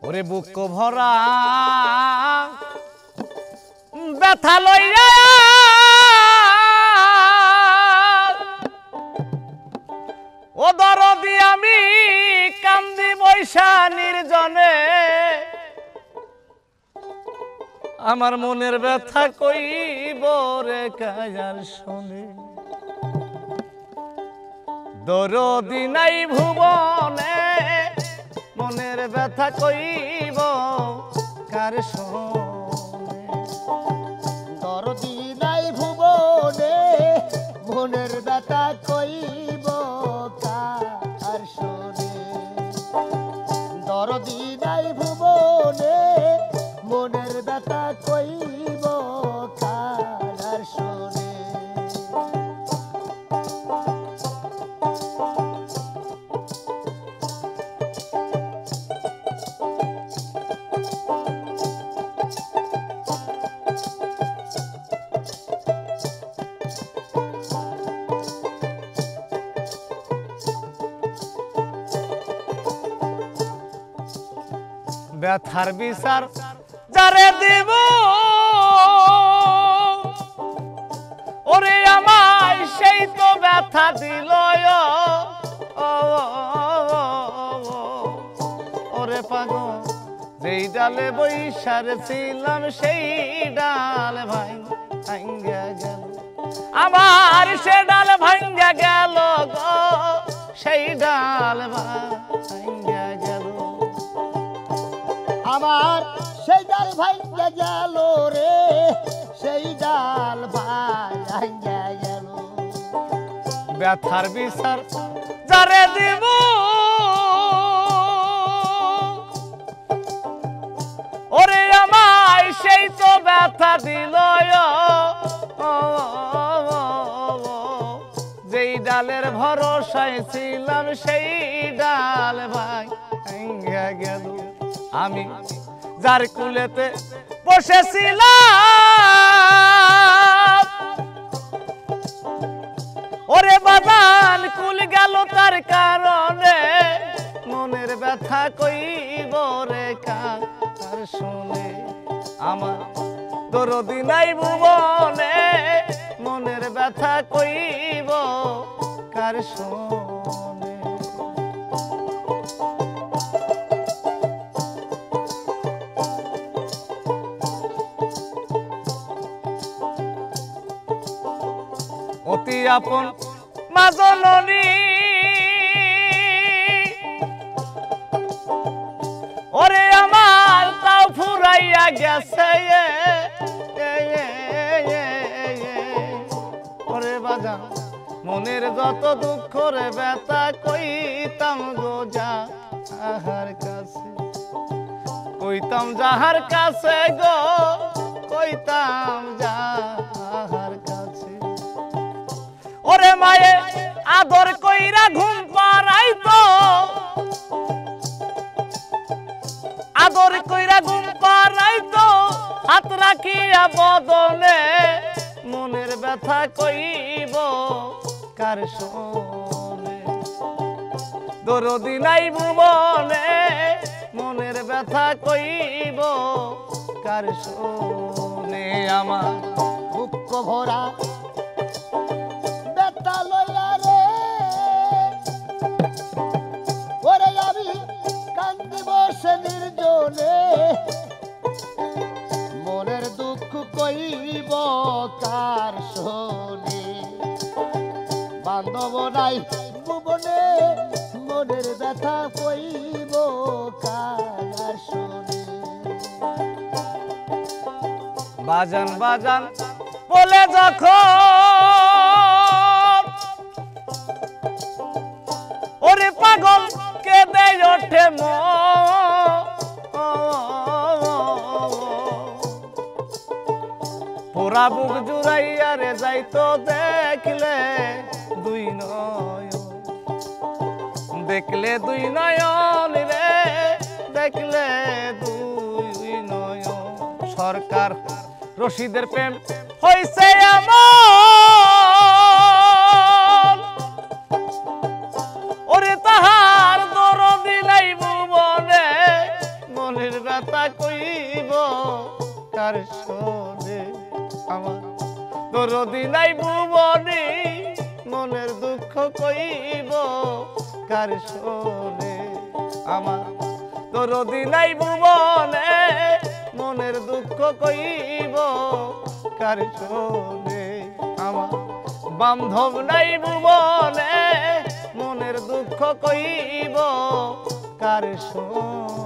ওরে বুক ভরা ব্যথা লইয়া ও দরদি আমি কান্দি বৈশা নির্জনে আমার মনের ব্যথা কইব রে কায়ার শোনে দরদি নাই ভুবনে মনের ব্যথা কইব কার শোনে দরদি নাই ভুবনে মনের ব্যথা কইব কার শোনে দরদি নাই ভুবনে মনের ব্যথা কইব কার শোনে ব্যথার বিচার যারে দিব ওরে আমায় সেই তো ব্যথা দিল ওরে পাগল যেই ডালে বৈশার ছিলাম সেই ডাল ভাঙ্গা গেল আমার সে ডাল ভাঙ্গা গেল গো সেই ডাল ভাঙ্গা গেল আমার সেই ডাল ভাঙ্গা গেল রে সেই ডাল ভাঙ্গা গেল ব্যথার বিচার যারে দিব ওরে আমায় সেই তো ব্যথা দিল যেই ডালের ভরসায় ছিলাম সেই ডাল ভাঙ্গা গেল আমি যার কুলেতে বসেছিলাম ওরে বাদান কুল গেল তার কারণে মনের ব্যথা কইব রে কার শুনে আমার দরদি নাই ভুবনে মনের ব্যথা কইব কার শুনে অতি আপন মা জননী ওরে আমার তাও ফুরাইয়া গেছে ওরে বাজান মনের যত দুঃখ রে ব্যথা কইতাম গো যাহার কাছে কইতাম যাহার কাছে গো কইতাম যাহার কাছে ওরে মায়ে আদর কইরা ঘুম পাড়াইতো আদর কইরা ঘুম পাড়াইতো হাত রাখিয়া বদনে মনের ব্যথা কইব কার শোনে দরদি নাই ভুবনে মনের ব্যথা কইব কার শোনে আমার বুক ভরা ব্যথা লইয়া রে ওরে আমি কান্দি বসে নির্জনে মনের দুঃখ কইব কার শোনে বান্ধব নাই ভুবনে মনের ব্যথা কইব কার শোনে বাজান বাজান বলে যখন ওরে পাগল কেঁদে ওঠে পোড়া বুক জুড়াইয়া রে যাইতো দেখলে দুই নয়ন দেখলে দুই নয়ন রে দেখলে দুই নয়ন সরকার রশিদের প্রেম হইছে এমন ওরে তাহার দরদি নাই ভুবনে ব্যথা কইব কার শোনে আমার দরদি নাই ভুবনে মনের দুঃখ কইব কার শোনে আমার দরদি নাই ভুবনে মনের দুঃখ কইব কার শোনে আমার বান্ধব নাই ভুবনে মনের দুঃখ কইব কার শোনে